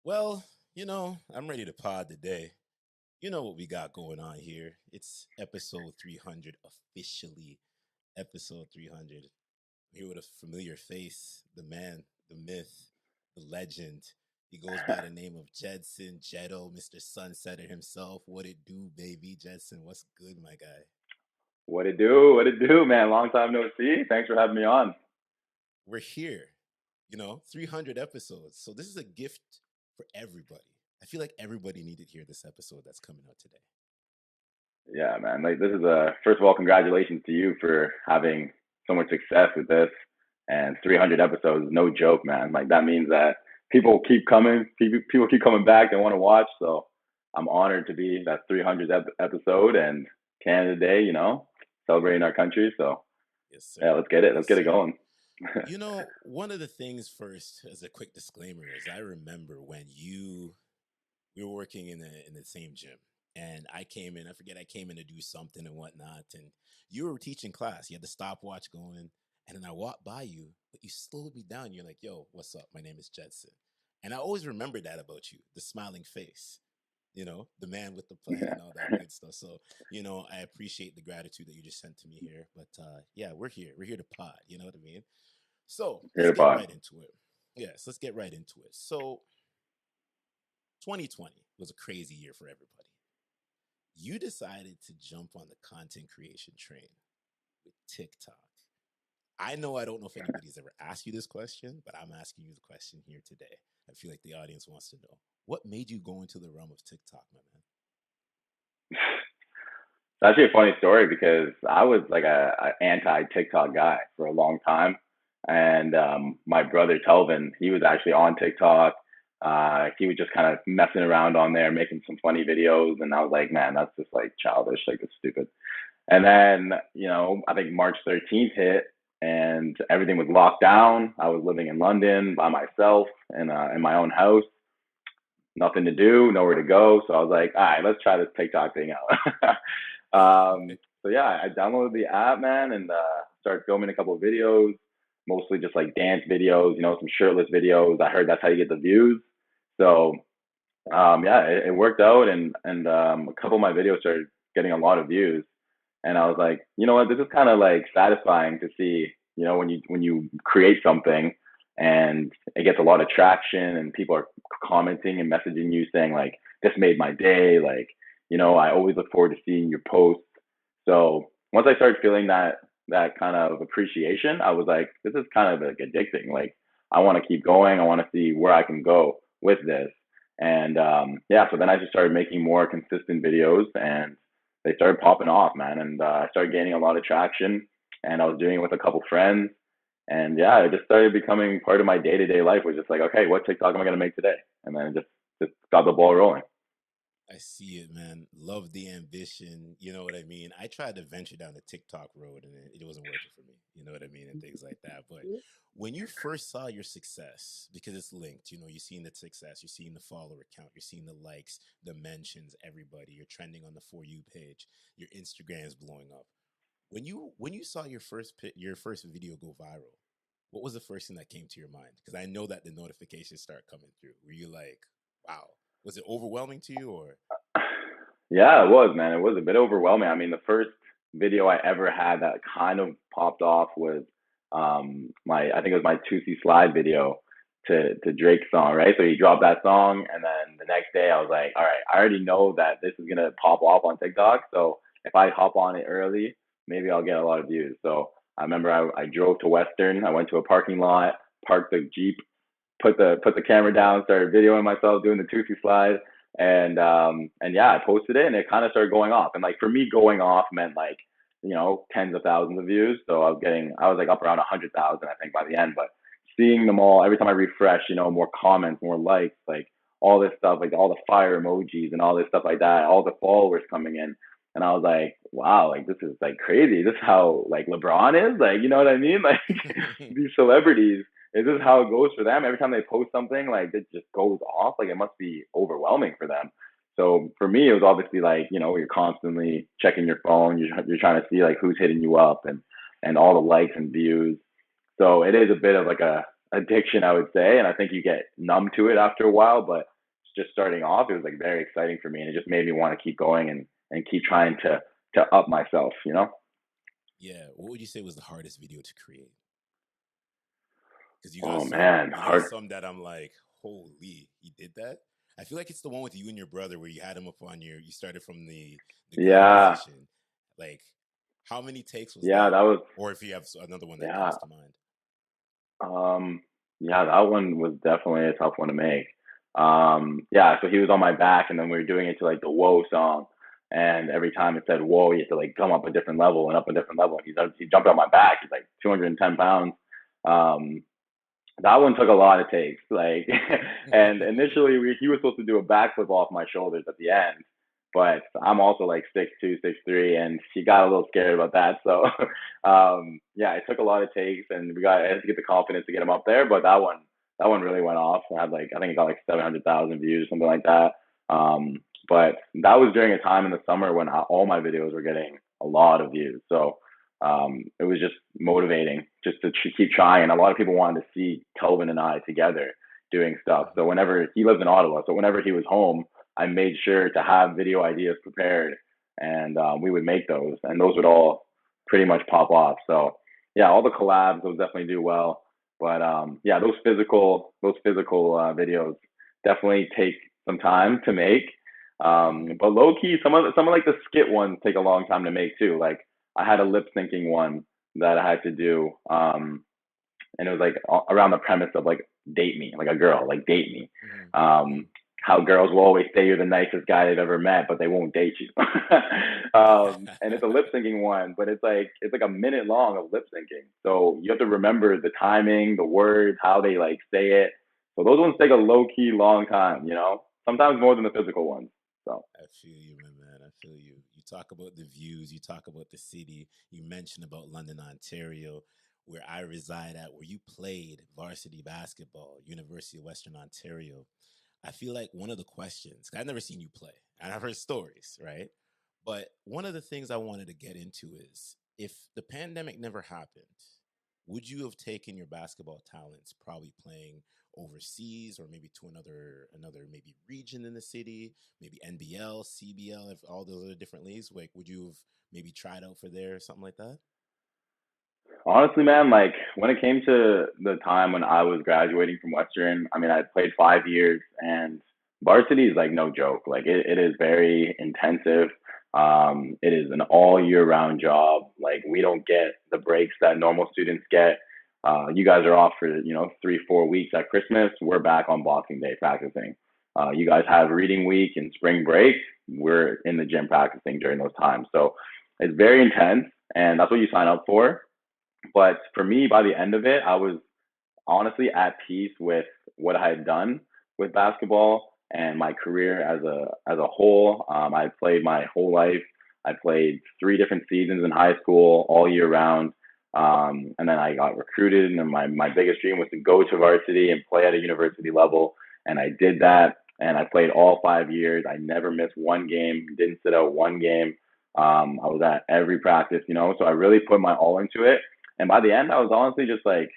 Well, I'm ready to pod today. You know what we got going on here. It's episode 300, officially episode 300. Here with a familiar face, the man, the myth, the legend. He goes by the name of Jedson, Jeddo, Mr. Sunsetter himself. What it do, baby? Jedson, what's good, my guy? What it do? What it do, man? Long time no see. Thanks for having me on. We're here, 300 episodes. So this is a gift for everybody. I feel like everybody needed to hear this episode that's coming out today. Yeah, man. Like this is a first of all, congratulations to you for having so much success with this. And 300 episodes, no joke, man. Like that means that people keep coming. People keep coming back. They want to watch. So I'm honored to be that 300th episode and Canada Day. Celebrating our country. So Yes, yeah, sir. let's get it. Yes, Let's get it sir. going. One of the things first, as a quick disclaimer, is I remember when we were working in the same gym, and I came in. I forget I came in to do something and whatnot, and you were teaching class. You had the stopwatch going, and then I walked by you, but you slowed me down. You're like, "Yo, what's up? My name is Jedson," and I always remember that about you, the smiling face. The man with the plan Yeah, and all that good stuff. So, I appreciate the gratitude that you just sent to me here. But yeah, we're here. We're here to pod. You know what I mean? So let's here get pod. right into it. Yes, let's get right into it. So 2020 was a crazy year for everybody. You decided to jump on the content creation train with TikTok. I know I don't know if anybody's ever asked you this question, but I'm asking you the question here today. I feel like the audience wants to know what made you go into the realm of TikTok, my man? It's actually a funny story because I was like a anti TikTok guy for a long time, and my brother Telvin, he was actually on TikTok. He was just kind of messing around on there, making some funny videos, and I was like, man, that's just like childish, like it's stupid. And then I think March 13th hit, and everything was locked down. I was living in London by myself in my own house, nothing to do, nowhere to go. So I was like, all right, let's try this TikTok thing out. So yeah, I downloaded the app, man, and started filming a couple of videos, mostly just like dance videos, some shirtless videos. I heard that's how you get the views. So yeah, it worked out, and a couple of my videos started getting a lot of views. And I was like, you know what, this is kind of like satisfying to see, when you create something and it gets a lot of traction and people are commenting and messaging you saying like, this made my day. Like, I always look forward to seeing your posts. So once I started feeling that kind of appreciation, I was like, this is kind of like addicting. Like, I want to keep going. I want to see where I can go with this. And yeah, so then I just started making more consistent videos, and they started popping off, man. And I started gaining a lot of traction, and I was doing it with a couple friends. And yeah, it just started becoming part of my day to day life. Was just like, okay, what TikTok am I gonna make today? And then it just got the ball rolling. I see it, man. Love the ambition. You know what I mean? I tried to venture down the TikTok road and it wasn't working for me. You know what I mean? And things like that. But when you first saw your success, because it's linked, you're seeing the success, you're seeing the follower count, you're seeing the likes, the mentions, everybody, you're trending on the For You page, your Instagram is blowing up. When you saw your first video go viral, what was the first thing that came to your mind? Because I know that the notifications start coming through. Were you like, wow, was it overwhelming to you or? Yeah, it was, man. It was a bit overwhelming. I mean, the first video I ever had that kind of popped off was my I think it was my Tootsie Slide video to Drake's song, right? So he dropped that song, and then the next day I was like, all right, I already know that this is gonna pop off on TikTok. So if I hop on it early, maybe I'll get a lot of views. So I remember I drove to Western. I went to a parking lot, parked the Jeep, put the camera down, started videoing myself doing the Tootsie Slide, and yeah, I posted it, and it kind of started going off. And like for me, going off meant like tens of thousands of views. So I was like up around 100,000, I think, by the end. But seeing them all every time I refresh, more comments, more likes, like all this stuff, like all the fire emojis and all this stuff like that, all the followers coming in. And I was like, wow, like this is like crazy. This is how like LeBron is, like, you know what I mean? Like these celebrities, is this how it goes for them? Every time they post something, like it just goes off. Like it must be overwhelming for them. So for me, it was obviously like, you're constantly checking your phone. You're trying to see like who's hitting you up and all the likes and views. So it is a bit of like a addiction, I would say. And I think you get numb to it after a while. But just starting off, it was like very exciting for me, and it just made me want to keep going and keep trying to up myself, you know. Yeah. What would you say was the hardest video to create? Because Oh man, you got hard. some that I'm like, holy, you did that. I feel like it's the one with you and your brother where you had him up on you started from the ground Yeah, position. Like, how many takes was yeah, that? that was Or if you have another one that yeah. comes to mind. Um, yeah, that one was definitely a tough one to make. Yeah, so he was on my back, and then we were doing it to like the "Whoa" song, and every time it said "Whoa," you had to like come up a different level and up a different level. He jumped on my back. He's like 210 pounds. Um, that one took a lot of takes. Like, and initially he was supposed to do a backflip off my shoulders at the end, but I'm also like 6'2", 6'3", and he got a little scared about that. So, yeah, it took a lot of takes, and I had to get the confidence to get him up there. But that one really went off. I had like, I think it got like 700,000 views or something like that. Um, but that was during a time in the summer when all my videos were getting a lot of views. So it was just motivating just to keep trying. And a lot of people wanted to see Kelvin and I together doing stuff. So whenever he lives in Ottawa, so whenever he was home, I made sure to have video ideas prepared, and we would make those, and those would all pretty much pop off. So yeah, all the collabs those definitely do well. But yeah, those physical videos definitely take some time to make. Mhm. But low key, some of like the skit ones take a long time to make too. Like I had a lip syncing one that I had to do, and it was like around the premise of like date me, like a girl, like date me. Mhm. Um, Mhm. how girls will always say you're the nicest guy they've ever met, but they won't date you. And it's a lip syncing one, but it's like a minute long of lip syncing. So you have to remember the timing, the words, how they like say it. So those ones take a low key long time, you know, sometimes more than the physical ones. So I feel you, my man. I feel you. You talk about the views, you talk about the city, you mentioned about London, Ontario, where I reside at, where you played varsity basketball, University of Western Ontario. I feel like one of the questions, 'cause I've never seen you play, and I've heard stories, right? But one of the things I wanted to get into is if the pandemic never happened, would you have taken your basketball talents probably playing overseas or maybe to another maybe region in the city, maybe NBL, CBL, if all those other different leagues? Like, would you have maybe tried out for there or something like that? honestly, man, like when it came to the time when I was graduating from Western, I mean, I played 5 years, and varsity is like no joke. Like it is very intensive. It is an all year round job. Like we don't get the breaks that normal students get. You guys are off for 3, 4 weeks at Christmas. We're back on Boxing Day practicing. You guys have reading week and spring break. We're in the gym practicing during those times. So it's very intense, and that's what you sign up for. But for me, by the end of it, I was honestly at peace with what I had done with basketball and my career as a whole. I played my whole life. I played 3 different seasons in high school, all year round. And then I got recruited, and my biggest dream was to go to varsity and play at a university level. And I did that, and I played all 5 years. I never missed one game, didn't sit out one game. I was at every practice, so I really put my all into it. And by the end, I was honestly just like,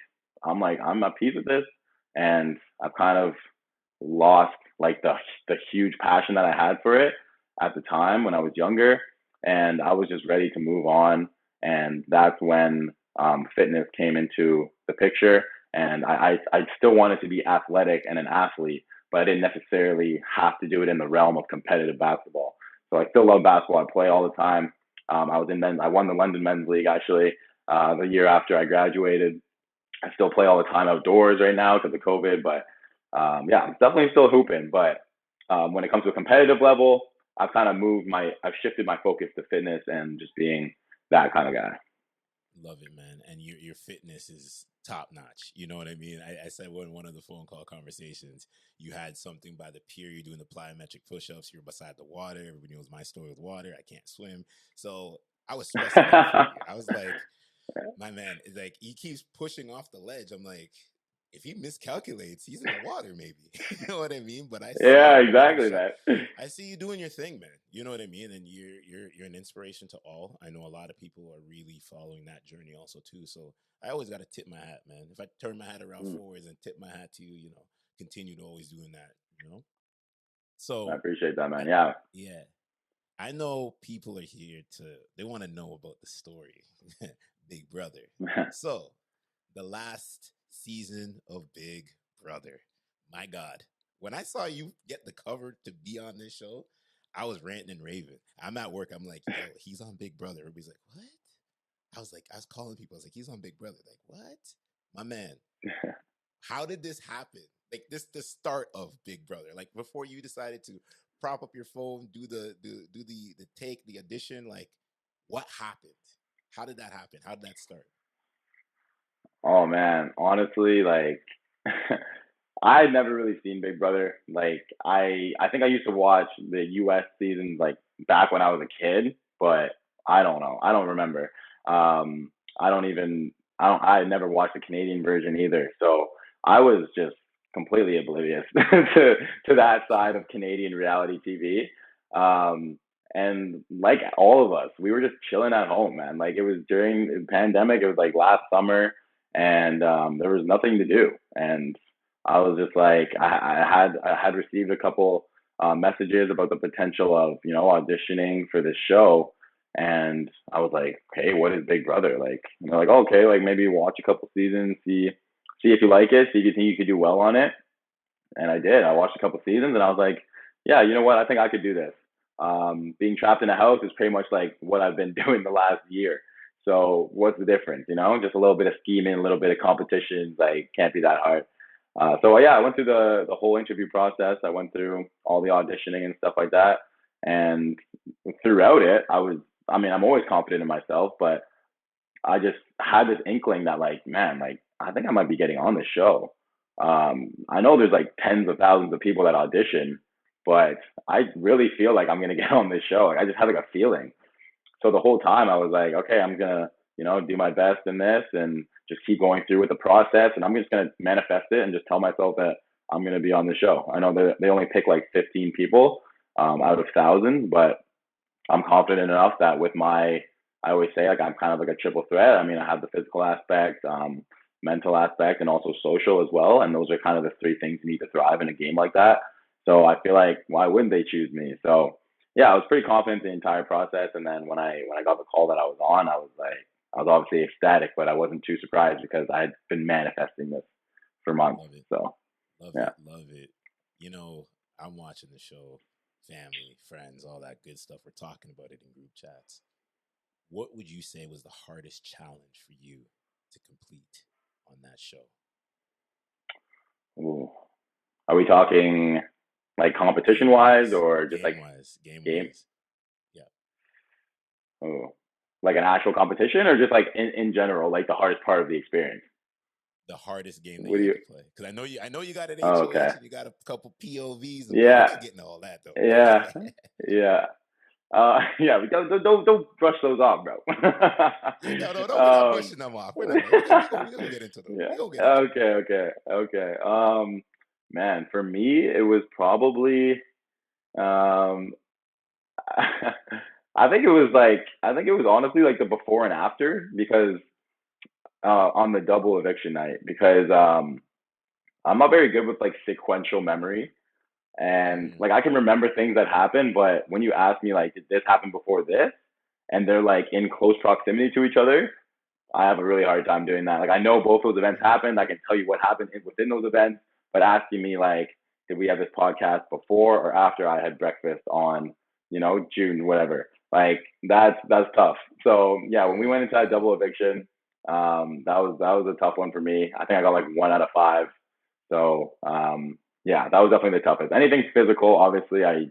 I'm at peace with this, and I've kind of lost like the huge passion that I had for it at the time when I was younger, and I was just ready to move on. And that's when fitness came into the picture, and I still wanted to be athletic and an athlete, but I didn't necessarily have to do it in the realm of competitive basketball. So I still love basketball. I play all the time. I won the London Men's League actually the year after I graduated. I still play all the time outdoors right now because of COVID, but yeah, I'm definitely still hooping. But when it comes to a competitive level, I've shifted my focus to fitness and just being that kind of guy. Love it, man. And your fitness is top notch. You know what I mean? I said one of the phone call conversations, you had something by the pier, you're doing the plyometric push-ups, you're beside the water. Everybody knows my story with water. I can't swim. So I was stressing out for you. I was like, my man, like he keeps pushing off the ledge. I'm like, if he miscalculates, he's in the water, maybe. You know what I mean? But I see Yeah, you making exactly shot. that. I see you doing your thing, man. You know what I mean? And you're an inspiration to all. I know a lot of people are really following that journey also too. So I always got to tip my hat, man. If I turn my hat around forwards and tip my hat to you, continue to always doing that. You know. I So, appreciate that, man. I, Yeah. yeah, I know people are here they want to know about the story, Big Brother. So, the last season of Big Brother, my God, when I saw you get the cover to be on this show, I was ranting and raving. I'm at work. I'm like, yo, he's on Big Brother. Everybody's like, what? I was calling people. I was like, he's on Big Brother. Like, what? My man, how did this happen? Like the start of Big Brother. Like before you decided to prop up your phone, do the take, the audition, like what happened? How did that happen? How did that start? Oh man, honestly, like I had never really seen Big Brother. Like I think I used to watch the US seasons like back when I was a kid, but I don't know. I don't remember. Um I don't even I never watched the Canadian version either. So I was just completely oblivious to that side of Canadian reality TV. Um and like all of us, we were just chilling at home, man. Like it was during the pandemic, it was like last summer, and there was nothing to do. And I was just like, I had received a couple messages about the potential of auditioning for this show, and I was like, hey, what is Big Brother? Like, they're like, oh, okay, like maybe watch a couple seasons, see if you like it, see if you think you could do well on it. And I did. I watched a couple seasons, and I was like, yeah, you know what? I think I could do this. Being trapped in a house is pretty much like what I've been doing the last year. So what's the difference? Just a little bit of scheming, a little bit of competition. Like can't be that hard. So yeah, I went through the whole interview process. I went through all the auditioning and stuff like that. And throughout it, I mean, I'm always confident in myself, but I just had this inkling that like, man, like I think I might be getting on the show. I know there's like tens of thousands of people that audition, but I really feel like I'm gonna get on this show. Like I just had like a feeling. So the whole time I was like, okay, I'm gonna, do my best in this and just keep going through with the process, and I'm just gonna manifest it and just tell myself that I'm gonna be on the show. I know that they only pick like 15 people out of thousands, but I'm confident enough that with I always say like I'm kind of like a triple threat. I mean, I have the physical aspect, mental aspect, and also social as well. And those are kind of the three things you need to thrive in a game like that. So I feel like why wouldn't they choose me? So yeah, I was pretty confident the entire process. And then when I got the call that I was on, I was obviously ecstatic, but I wasn't too surprised because I had been manifesting this for months. Love it. So Love yeah. it. Love it. You know, I'm watching the show, family, friends, all that good stuff. We're talking about it in group chats. What would you say was the hardest challenge for you to complete on that show? Ooh. Are we talking like competition Game wise wise, or just like game wise, game game? wise. Yeah. Oh, like an actual competition or just like in general, like the hardest part of the experience? The hardest game that What you do had you? to play. Because I know you got an Oh, okay. HOH and you got a couple POVs, but we Yeah. could get into all that though. Yeah. Yeah. Yeah. Don't brush those off, bro. No, we're not um. brushing them off. We're not. We gonna get into them. Yeah. We gonna get into them. Okay. Okay. Okay. Man, for me, it was probably um. I think it was honestly like the before and after because on the double eviction night because I'm not very good with like sequential memory. And Mm, like I can remember things that happened, but when you ask me like, did this happen before this? And they're like in close proximity to each other, I have a really hard time doing that. Like I know both those events mm, happened. I can tell you what happened within those events, but asking me like, did we have this podcast before or after I had breakfast on, June, whatever. Like that's tough. So yeah, when we mm, went into that mm. double eviction, that was a tough one for me. I think I got like 1 out of 5. So yeah, that was definitely the toughest. Anything physical, obviously, I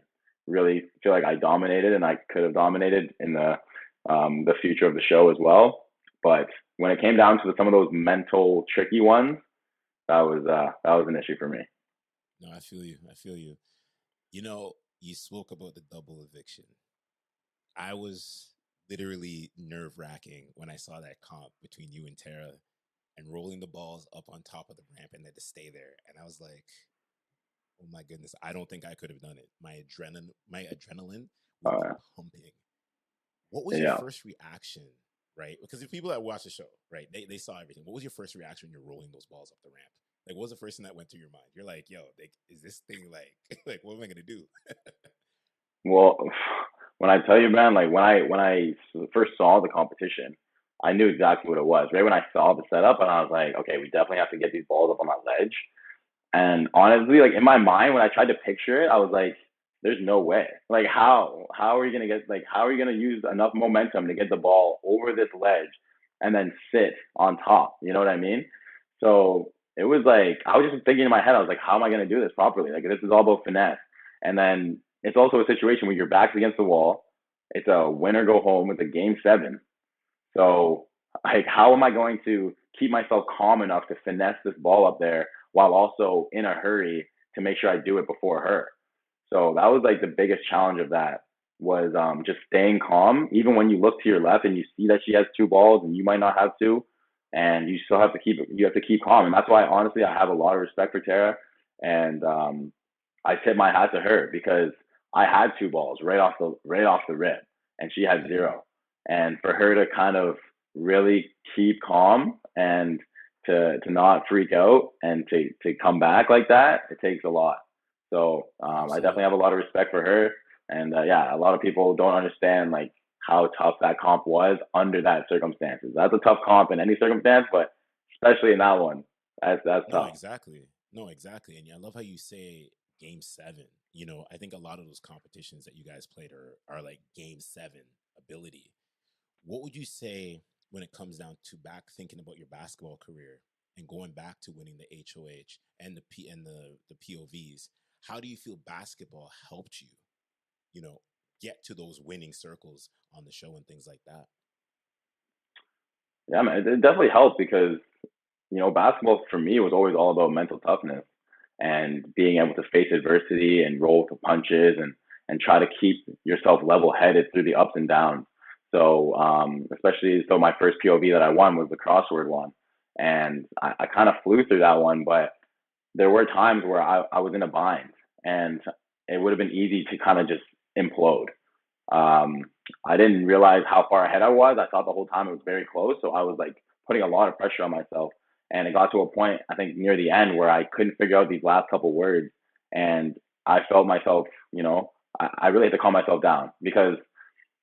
really feel like I dominated and I could have dominated in the future of the show as well. But when it came down to some of those mental tricky ones, that was an issue for me. No, I feel you. I feel you. You know, you spoke about the double eviction. I was literally nerve wracking when I saw that comp between you and Tara and rolling the balls up on top of the ramp and then to stay there. And I was like, oh my goodness, I don't think I could have done it. My adrenaline would be Uh, pumping. What was your yeah. first reaction, right? Because the people that watch the show, right, they saw everything. What was your first reaction when you're rolling those balls up the ramp? Like, what was the first thing that went through your mind? You're like, yo, like, is this thing like, like, what am I gonna do? Well, when I tell you, man, like when I first saw the competition, I knew exactly what it was. Right when I saw the setup, and I was like, okay, we definitely have to get these balls up on that ledge. And honestly, like in my mind, when I tried to picture it, I was like, "There's no way. Like, how are you gonna get? Like, how are you gonna use enough momentum to get the ball over this ledge and then sit on top? You know what I mean?" So it was like I was just thinking in my head, I was like, "How am I gonna do this properly? Like, this is all about finesse." And then it's also a situation where your back's against the wall. It's a win or go home. It's a game seven. So, like, how am I going to keep myself calm enough to finesse this ball up there while also in a hurry to make sure I do it before her? So that was like the biggest challenge of that was just staying calm, even when you look to your left and you see that she has two balls and you might not have two, and you still have to keep calm. And that's why honestly I have a lot of respect for Tara, and I tip my hat to her because I had two balls right off the rip, and she had Mm-hmm. zero. And for her to kind of really keep calm and to not freak out and to come back like that, it takes a lot. So I definitely have Absolutely. a lot of respect for her. And yeah, a lot of people don't understand like how tough that comp was under that circumstances. That's a tough comp in any circumstance, but especially in that one, that's No, tough. exactly. No, exactly. And I love how you say game seven. You know, I think a lot of those competitions that you guys played are like game seven ability. What would you say when it comes down to back thinking about your basketball career and going back to winning the HOH and the POVs? How do you feel basketball helped you, you know, get to those winning circles on the show and things like that? Yeah, man, it definitely helped because basketball for me was always all about mental toughness and being able to face adversity and roll with the punches and try to keep yourself level headed through the ups and downs. So especially so my first POV that I won was the crossword one. And I kind of flew through that one, but there were times where I was in a bind and it would have been easy to kind of just implode. Um, I didn't realize how far ahead I was. I thought the whole time it was very close. So I was like putting a lot of pressure on myself. And it got to a point, I think near the end, where I couldn't figure out these last couple words. And I felt myself, I really had to calm myself down because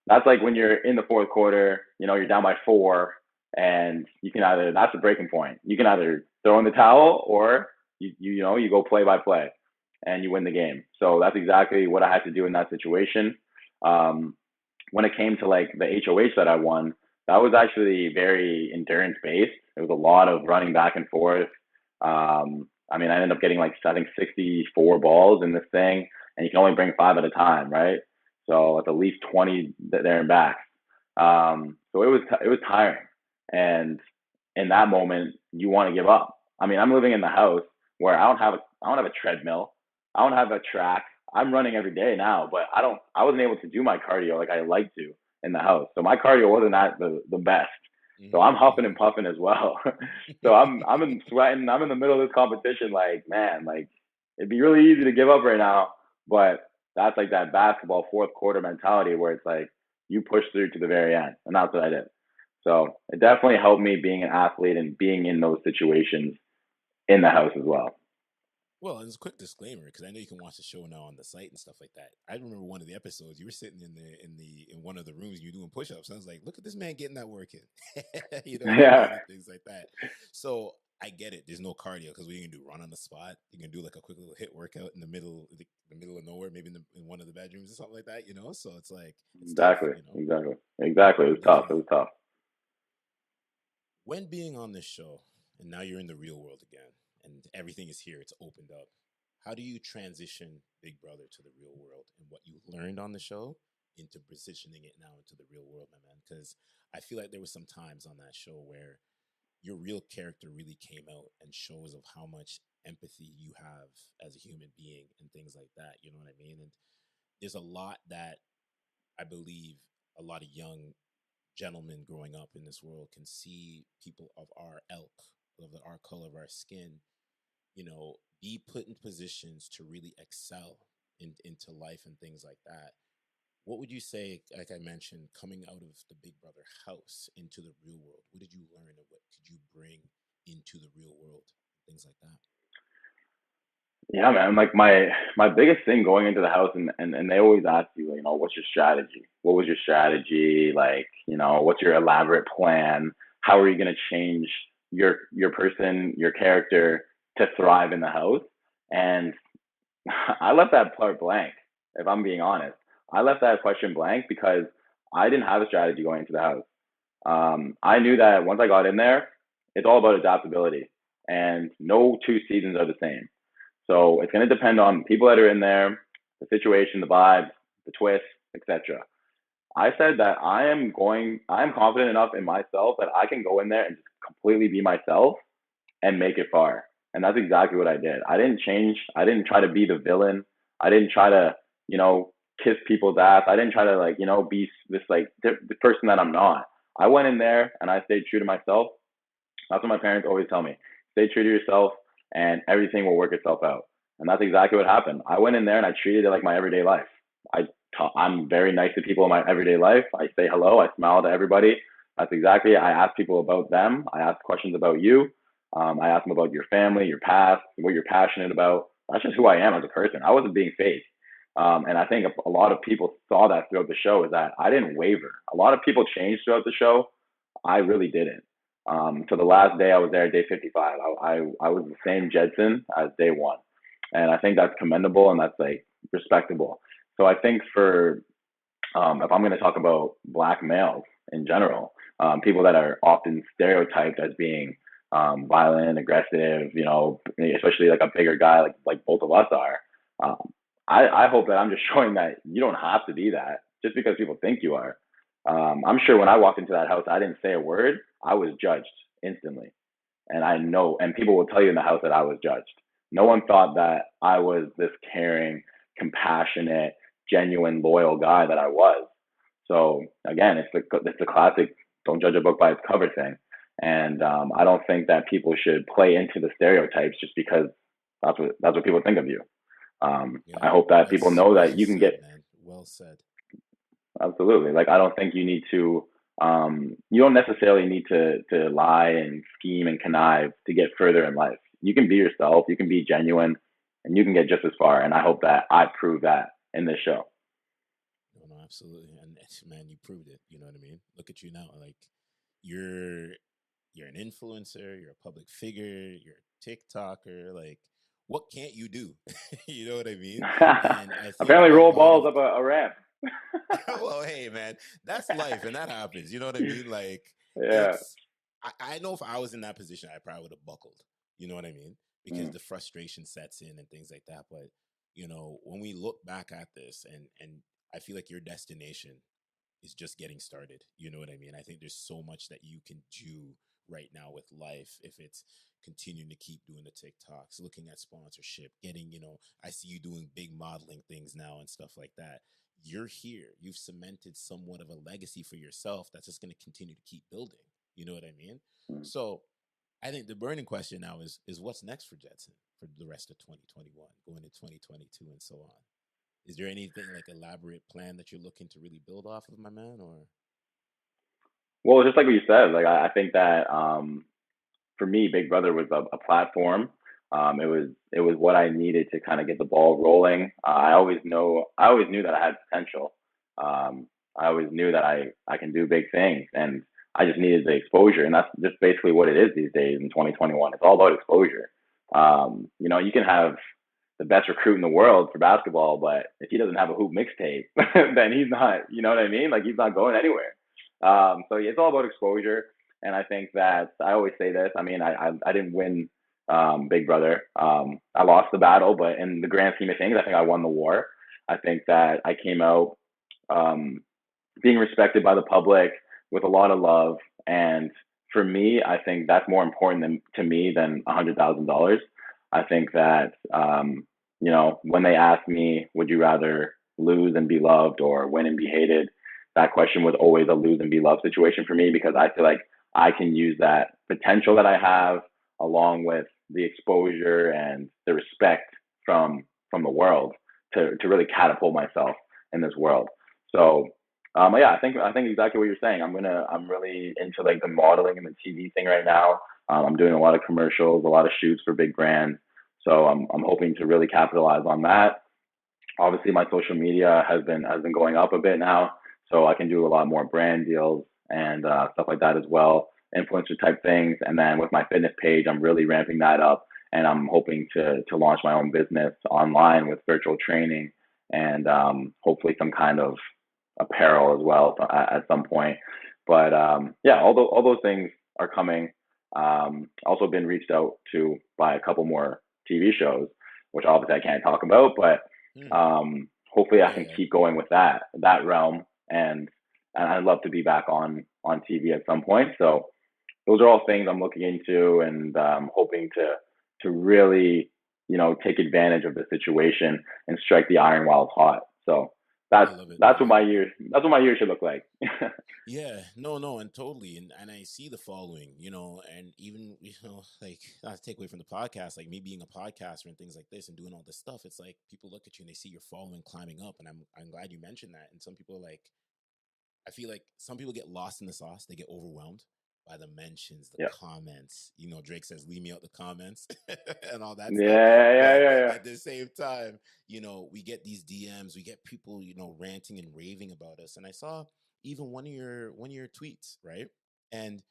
that's like when you're in the fourth quarter, you're down by four and you can either, that's a breaking point. You can either throw in the towel or you go play by play and you win the game. So that's exactly what I had to do in that situation. Um, when it came to like the HOH that I won, that was actually very endurance based. It was a lot of running back and forth. I mean, I ended up getting like I think 64 balls in this thing, and you can only bring five at a time, right? So it's at least 20 there and back. So it was tiring, and in that moment, you want to give up. I mean, I'm living in the house where I don't have a treadmill, I don't have a track. I'm running every day now, but I wasn't able to do my cardio like I like to in the house. So my cardio wasn't at the best. So I'm huffing and Mm-hmm, puffing as well. So I'm mm-hmm. in sweating. I'm in the middle of this competition. Like man, like it'd be really easy to give up right now, but that's like that basketball fourth quarter mentality where it's like you push through to the very end, and that's what I did. So it definitely helped me being an athlete and being in those situations in the house as well. Well, as a quick disclaimer, because I know you can watch the show now on the site and stuff like that. I remember one of the episodes you were sitting in one of the rooms, you were doing push-ups. And I was like, look at this man getting that work in. You know what I Yeah, mean? And things like that. So I get it. There's no cardio because what you can do, run on the spot. You can do like a quick little hit workout in the middle of nowhere, maybe in one of the bedrooms or something like that. So it's like it's tough. exactly, exactly, exactly. It was tough. It Definitely. was tough. When being on this show, and now you're in the real world again, and everything is here, it's opened up. How do you transition Big Brother to the real world and what you learned on the show into positioning it now into the real world, my man? Because I feel like there was some times on that show where your real character really came out and shows of how much empathy you have as a human being and things like that. You know what I mean? And there's a lot that I believe a lot of young gentlemen growing up in this world can see people of our ilk, our color, of our skin, be put in positions to really excel into life and things like that. What would you say, like I mentioned, coming out of the Big Brother house into the real world? What did you learn and what could you bring into the real world things like that? Yeah, man. Like my biggest thing going into the house, and they always ask you, you know, what's your strategy? What was your strategy? Like, you know, what's your elaborate plan? How are you gonna change your person, your character to thrive in the house? And I left that part blank. If I'm being honest, I left that question blank because I didn't have a strategy going into the house. I knew that once I got in there, it's all about adaptability, and no two seasons are the same. So it's going to depend on people that are in there, the situation, the vibes, the twists, etc. I said that I am confident enough in myself that I can go in there and just completely be myself and make it far. And that's exactly what I did. I didn't change. I didn't try to be the villain. I didn't try to, you know, kiss people's ass. I didn't try to, like, you know, be this like the person that I'm not. I went in there and I stayed true to myself. That's what my parents always tell me. Stay true to yourself and everything will work itself out. And that's exactly what happened. I went in there and I treated it like my everyday life. I'm very nice to people in my everyday life. I say hello. I smile to everybody. That's exactly. I ask people about them. I ask questions about you. I ask them about your family, your past, what you're passionate about. That's just who I am as a person. I wasn't being fake. And I think a lot of people saw that throughout the show is that I didn't waver. A lot of people changed throughout the show. I really didn't. So the last day I was there, day 55, I was the same Jedson as day one. And I think that's commendable and that's like respectable. So I think for if I'm going to talk about black males in general, people that are often stereotyped as being violent, aggressive, you know, especially like a bigger guy like both of us are. Um, I hope that I'm just showing that you don't have to be that just because people think you are. I'm sure when I walked into that house, I didn't say a word. I was judged instantly, and I know, and people will tell you in the house that I was judged. No one thought that I was this caring, compassionate, genuine, loyal guy that I was. So again, it's the classic "don't judge a book by its cover" thing, and I don't think that people should play into the stereotypes just because that's what people think of you. I Yeah, hope that people that's know well that you can get said, man. Well said. absolutely. Like I don't think you need to. You don't necessarily need to lie and scheme and connive to get further in life. You can be yourself. You can be genuine, and you can get just as far. And I hope that I prove that in this show. No, no, absolutely. And man, you proved it. You know what I mean? Look at you now. Like you're you're an influencer, you're a public figure, you're a TikToker. Like, what can't you do? You know what I mean? And I think Apparently, a roll lot balls of up a ramp. well, hey man, that's life and that happens. You know what I mean? Like Yeah. it's I know if I was in that position, I probably would have buckled. You know what I mean? Because Mm, the frustration sets in and things like that. But you know, when we look back at this and I feel like your destination is just getting started. You know what I mean? I think there's so much that you can do right now with life if it's continuing to keep doing the TikToks, looking at sponsorship, getting, you know, I see you doing big modeling things now and stuff like that. You're here. You've cemented somewhat of a legacy for yourself that's just going to continue to keep building. You know what I mean? mm. So I think the burning question now is what's next for Jedson for the rest of 2021, going to 2022 and so on. Is there anything like elaborate plan that you're looking to really build off of, my man? Or Well, just like what you said, like I think that for me, Big Brother was a platform. It was what I needed to kind of get the ball rolling. I always knew that I had potential. I always knew that I can do big things, and I just needed the exposure, and that's just basically what it is these days in 2021. It's all about exposure. You know, you can have the best recruit in the world for basketball, but if he doesn't have a hoop mixtape, then he's not. You know what I mean? Like he's not going anywhere. So it's all about exposure. And I think that I always say this. I mean, I didn't win Big Brother. I lost the battle, but in the grand scheme of things, I think I won the war. I think that I came out um, being respected by the public with a lot of love. And for me, I think that's more important to me than $100,000. I think that you know, when they ask me, would you rather lose and be loved or win and be hated? That question was always a lose and be loved situation for me because I feel like I can use that potential that I have along with the exposure and the respect from the world to really catapult myself in this world. So yeah, I think exactly what you're saying. I'm really into like the modeling and the TV thing right now. I'm doing a lot of commercials, a lot of shoots for big brands. So I'm hoping to really capitalize on that. Obviously, my social media has been going up a bit now, so I can do a lot more brand deals and stuff like that as well, influencer type things. And then with my fitness page, I'm really ramping that up, and I'm hoping to launch my own business online with virtual training and hopefully some kind of apparel as well at some point. But yeah, all those things are coming. Also been reached out to by a couple more TV shows, which obviously I can't talk about, but Hmm. hopefully I Yeah, can yeah. keep going with that realm, and I'd love to be back on TV at some point. So those are all things I'm looking into, and hoping to really take advantage of the situation and strike the iron while it's hot. So I love it. I love it, man. that's what my year should look like. Yeah, no, no, and totally, and I see the following, and even like not to take away from the podcast, like me being a podcaster and things like this and doing all this stuff, it's like people look at you and they see your following climbing up, and I'm glad you mentioned that. And some people are like, I feel like some people get lost in the sauce, they get overwhelmed by the mentions, the Yeah, comments. Drake says, "Leave me out the comments," and all that stuff. yeah, yeah, But yeah, yeah. at the same time, we get these DMs, we get people, ranting and raving about us. And I saw even one of your tweets, right? And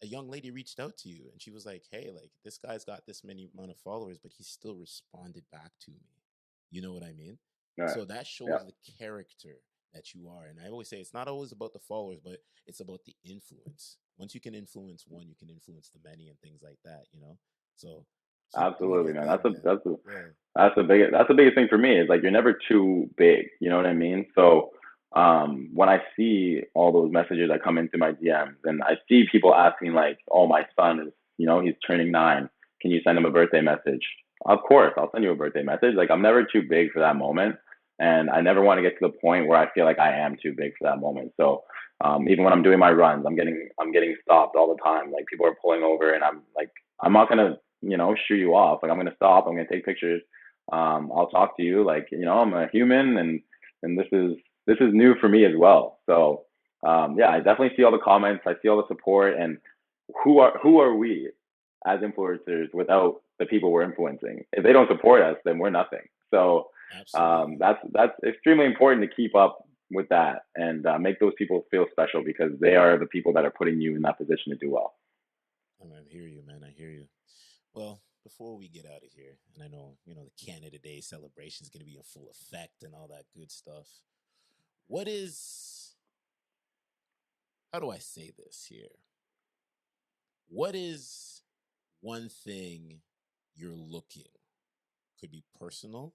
a young lady reached out to you, and she was like, "Hey, like this guy's got this many amount of followers, but he still responded back to me." You know what I mean? All right. So that Yeah, shows the character that you are. And I always say it's not always about the followers, but it's about the influence. Once you can influence one, you can influence the many and things like that. So keep doing absolutely, your man. thing, man. Yeah. That's the biggest thing for me is like you're never too big. You know what I mean? So when I see all those messages that come into my DMs, and I see people asking like, "Oh, my son is, he's turning 9. Can you send him a birthday message?" Of course, I'll send you a birthday message. Like I'm never too big for that moment, and I never want to get to the point where I feel like I am too big for that moment. So even when I'm doing my runs, I'm getting stopped all the time. Like people are pulling over, and I'm like, I'm not gonna shoo you off. Like I'm gonna stop. I'm gonna take pictures. I'll talk to you. Like I'm a human, and this is new for me as well. So yeah, I definitely see all the comments. I see all the support, and who are we as influencers without the people we're influencing? If they don't support us, then we're nothing. So Absolutely. that's extremely important to keep up with that and make those people feel special because they are the people that are putting you in that position to do well. I hear you, man. I hear you. Well, before we get out of here, and I know, the Canada Day celebration is going to be in full effect and all that good stuff. What is, how do I say this here? What is one thing you're looking? Could be personal,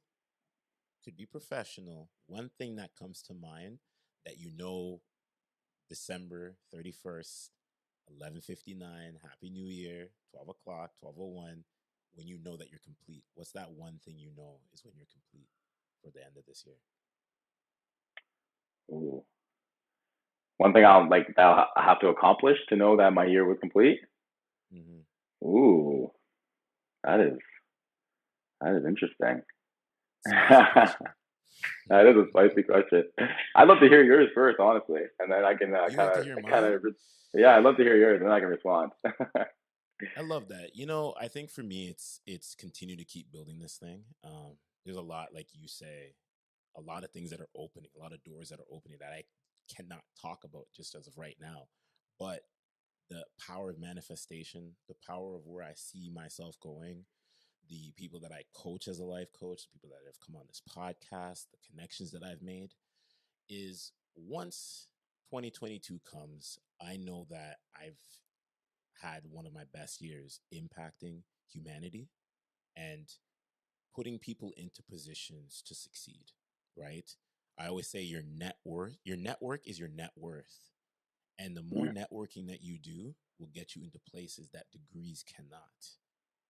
could be professional. One thing that comes to mind that December 31st, 11:59, Happy New Year, 12 o'clock, 12:01, when you know that you're complete. What's that one thing you know is when you're complete for the end of this year? Ooh. One thing I'll have to accomplish to know that my year was complete. Mm-hmm. Ooh, that is that is interesting. Spicy question. That is a spicy question. I'd love to hear yours first, honestly, and then I can You like to hear kind mine? of yeah, I'd love to hear yours, and then I can respond. I love that. I think for me, it's continue to keep building this thing. There's a lot, like you say, a lot of things that are opening, a lot of doors that are opening that I cannot talk about just as of right now. But the power of manifestation, the power of where I see myself going, the people that I coach as a life coach, the people that have come on this podcast, the connections that I've made, is once 2022 comes, I know that I've had one of my best years impacting humanity and putting people into positions to succeed, right? I always say your network is your net worth. And the more networking that you do will get you into places that degrees cannot,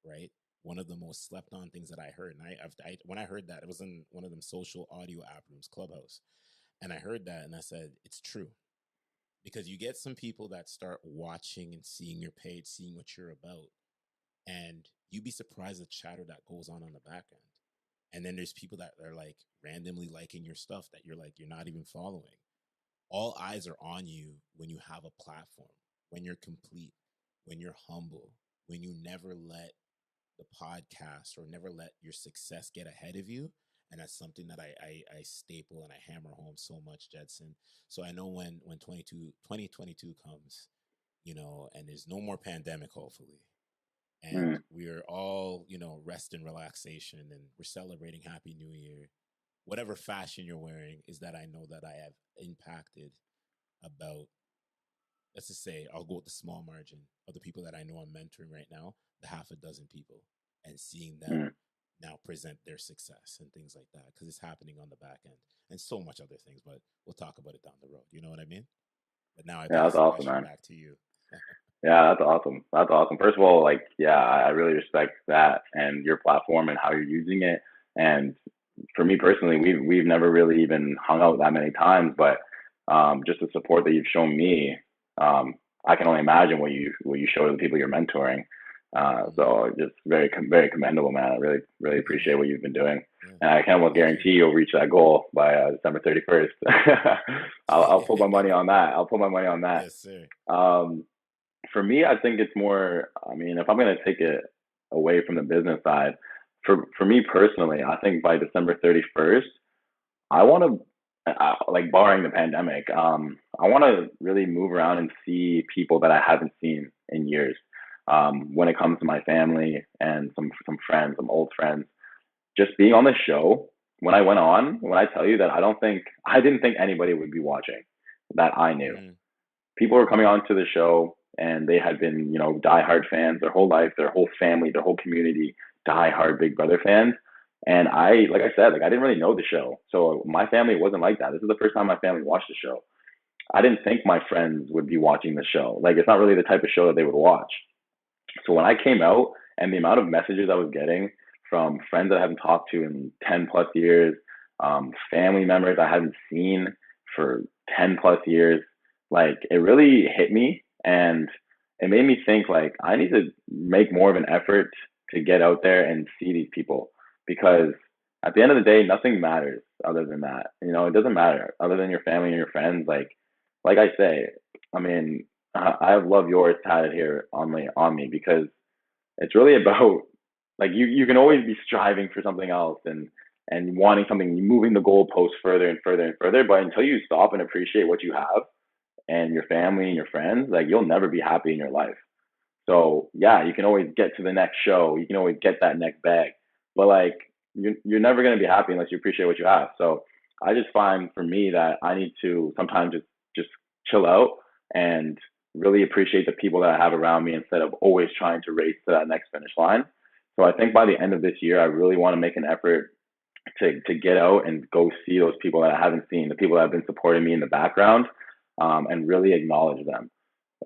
right? One of the most slept on things that I heard, and when I heard that, it was in one of them social audio app rooms, Clubhouse, and I heard that, and I said, it's true, because you get some people that start watching and seeing your page, seeing what you're about, and you'd be surprised the chatter that goes on the back end. And then there's people that are like randomly liking your stuff that you're not even following. All eyes are on you when you have a platform, when you're complete, when you're humble. when you never let the podcast or never let your success get ahead of you. And that's something that I staple and I hammer home so much, Jedson. So I know when 2022 comes, and there's no more pandemic, hopefully, and Mm. we're all, rest and relaxation, and we're celebrating Happy New Year. Whatever fashion you're wearing, is that I know that I have impacted about, let's just say, I'll go with the small margin of the people that I know I'm mentoring right now, the half a dozen people, and seeing them Mm. now present their success and things like that, because it's happening on the back end and so much other things, but we'll talk about it down the road. You know what I mean? But now I Yeah, pass that's the awesome, question man. back to you. Yeah, that's awesome. That's awesome. First of all, like, yeah, I really respect that and your platform and how you're using it. And for me personally, we've never really even hung out that many times, but just the support that you've shown me, um, I can only imagine what you show to the people you're mentoring. Mm-hmm. So just very commendable, man. I really Yeah, appreciate man. what you've been doing, Yeah. and I can almost Thank you. guarantee you'll reach that goal by December 31st. I'll put my money on that. I'll put my money on that. Yes, sir. Um, for me, I think it's more. I mean, if I'm going to take it away from the business side, for me personally, I think by December 31st, I want to, like, barring the pandemic, I want to really move around and see people that I haven't seen in years. When it comes to my family and some friends, some old friends, just being on the show. When I went on, when I tell you that I didn't think anybody would be watching that I knew. Mm-hmm. People were coming Mm-hmm. on to the show and they had been, diehard fans their whole life, their whole family, their whole community, diehard Big Brother fans. And like I said, like, I didn't really know the show. So my family wasn't like that. This is the first time my family watched the show. I didn't think my friends would be watching the show. Like, it's not really the type of show that they would watch. So when I came out and the amount of messages I was getting from friends I haven't talked to in 10 plus years, family members I hadn't seen for 10 plus years, like, it really hit me. And it made me think, like, I need to make more of an effort to get out there and see these people, because at the end of the day, nothing matters other than that. It doesn't matter other than your family and your friends. Like I say, I mean, I have love yours tatted here on me, because it's really about, like, you can always be striving for something else and wanting something, moving the goalposts further and further and further. But until you stop and appreciate what you have and your family and your friends, like, you'll never be happy in your life. So yeah, you can always get to the next show, you can always get that next bag, but, like, you're never going to be happy unless you appreciate what you have. So I just find, for me, that I need to sometimes just chill out and really appreciate the people that I have around me instead of always trying to race to that next finish line. So I think by the end of this year, I really want to make an effort to get out and go see those people that I haven't seen, the people that have been supporting me in the background, and really acknowledge them,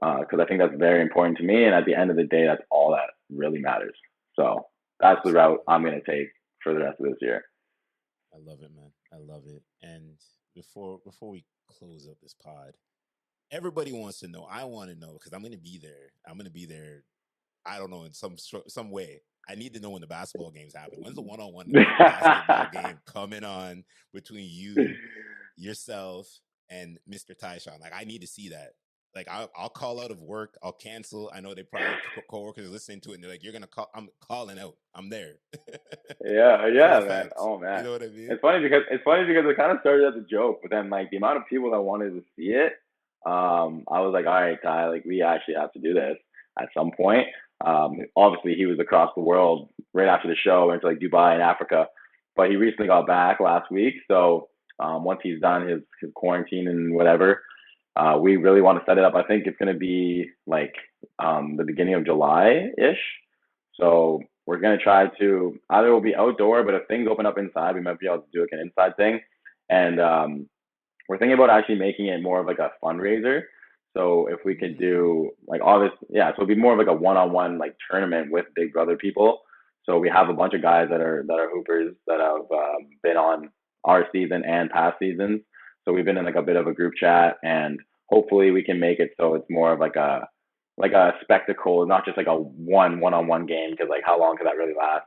because I think that's very important to me. And at the end of the day, that's all that really matters. So that's the route Absolutely. I'm going to take for the rest of this year. I love it, man. I love it. And before we close up this pod, everybody wants to know. I want to know, because I'm going to be there. I'm going to be there. I don't know, in some way. I need to know when the basketball games happen. When's the one-on-one basketball game coming on between you, yourself, and Mr. Tyshawn? Like, I need to see that. Like, I'll call out of work. I'll cancel. I know they probably coworkers are listening to it, and they're like, "You're gonna call." I'm calling out. I'm there Yeah, for a yeah, man. fact. Oh You man, know what I mean? it's funny because it kind of started as a joke, but then, like, the amount of people that wanted to see it, I was like, all right, Ty, like, we actually have to do this at some point. Obviously, he was across the world right after the show, went to, like, Dubai and Africa, but he recently got back last week. So once he's done his quarantine and whatever, we really want to set it up. I think it's going to be like the beginning of July ish. So we're going to try to either will be outdoor, but if things open up inside, we might be able to do like an inside thing. And we're thinking about actually making it more of like a fundraiser. So if we could Mm, do, like, obvious, yeah, so it'd be more of like a one-on-one, like, tournament with Big Brother people. So we have a bunch of guys that are hoopers that have been on our season and past seasons. So we've been in like a bit of a group chat, and hopefully we can make it so it's more of like a spectacle, not just like a one-on-one game, because, like, how long could that really last?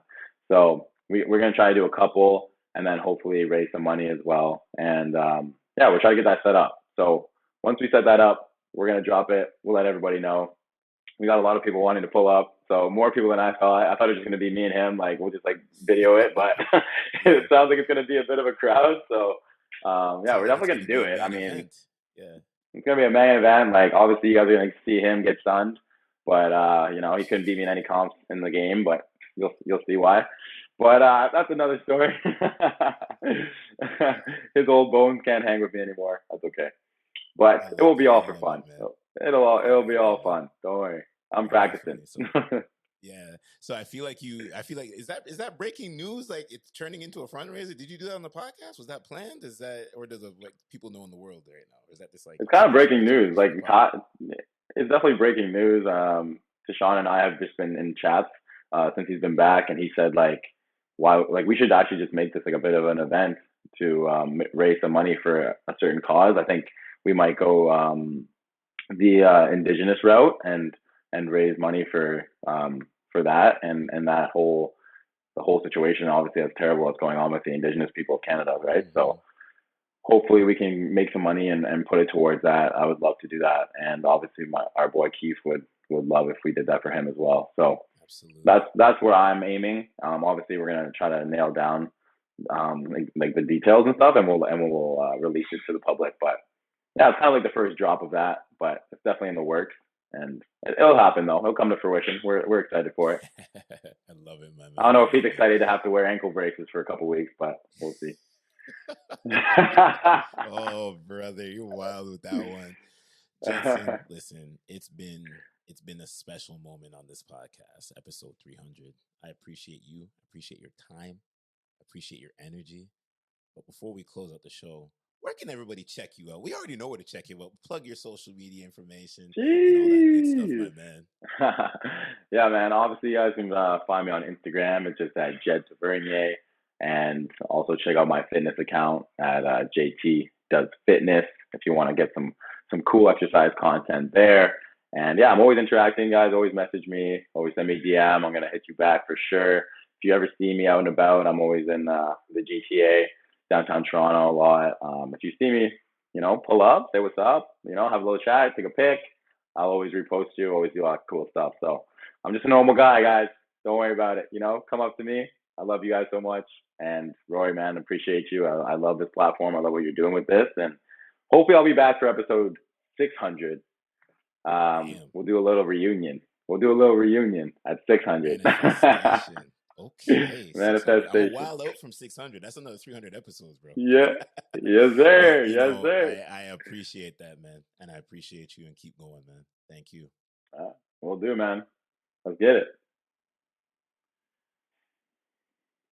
So we're gonna try to do a couple, and then hopefully raise some money as well. And yeah, we're trying to get that set up. So once we set that up, we're gonna drop it. We'll let everybody know. We got a lot of people wanting to pull up, so more people than I thought. I thought it was just going to be me and him. Like we'll just like video it, but it Yeah. sounds like it's going to be a bit of a crowd. So yeah, Sounds we're like it's definitely going going to to do be a it. I main mean, event. Yeah. it's going to be a main event. Like obviously you guys are going to see him get stunned, but you know he couldn't beat me in any comps in the game. But you'll see why. But that's another story. His old bones can't hang with me anymore. That's okay. But it will be all I for love fun. it, man. All It'll be right, all man. fun. Don't worry. I'm No, practicing. definitely. So yeah. So I feel like is that breaking news? Like it's turning into a fundraiser? Did you do that on the podcast? Was that planned? Is that or does it, like people know in the world right now? Or is that just like It's kind of special breaking that you news. released Like for the pod? it's definitely breaking news. Tashawn and I have just been in chats since he's been back, and he said like, why like we should actually just make this like a bit of an event to raise some money for a certain cause. I think we might go the indigenous route and raise money for that and that whole the whole situation. Obviously, that's terrible what's going on with the indigenous people of Canada, right? Mm-hmm. So hopefully we can make some money and put it towards that. I would love to do that, and obviously our boy Keith would love if we did that for him as well. So Absolutely. that's where I'm aiming. Obviously, we're gonna try to nail down like the details and stuff, and we'll release it to the public. But yeah, it's kind of like the first drop of that, but it's definitely in the works, and it'll happen though. It'll come to fruition. We're excited for it. I love it, my I don't man. know I if he's love it. excited to have to wear ankle braces for a couple weeks, but we'll see. Oh, brother, you're wild with that one. Jedson, listen, it's been a special moment on this podcast, episode 300. I appreciate you. I appreciate your time. I appreciate your energy. But before we close out the show, where can everybody check you out? We already know where to check you out. Plug your social media information and all that good stuff, Jeez. my man. Yeah, man. Obviously, you guys can find me on Instagram. It's just at Jedson Tavernier. And also check out my fitness account at JT Does Fitness if you want to get some cool exercise content there. And yeah, I'm always interacting, guys. Always message me. Always send me a DM. I'm going to hit you back for sure. If you ever see me out and about, I'm always in the GTA, downtown Toronto a lot. If you see me, pull up, say what's up, have a little chat, take a pic. I'll always repost you, always do a lot of cool stuff. So I'm just a normal guy, guys. Don't worry about it. Come up to me. I love you guys so much. And Rory, man, appreciate you. I love this platform. I love what you're doing with this. And hopefully I'll be back for episode 600. Damn. We'll do a little reunion. We'll do a little reunion at 600. Manifestation. Okay, 600. I'm a Manifestation. while out from 600. That's another 300 episodes, bro. Yeah. Yes, But sir. Yes, sir. I appreciate that, man, and I appreciate you, and keep going, man. Thank you. We'll do, man. Let's get it.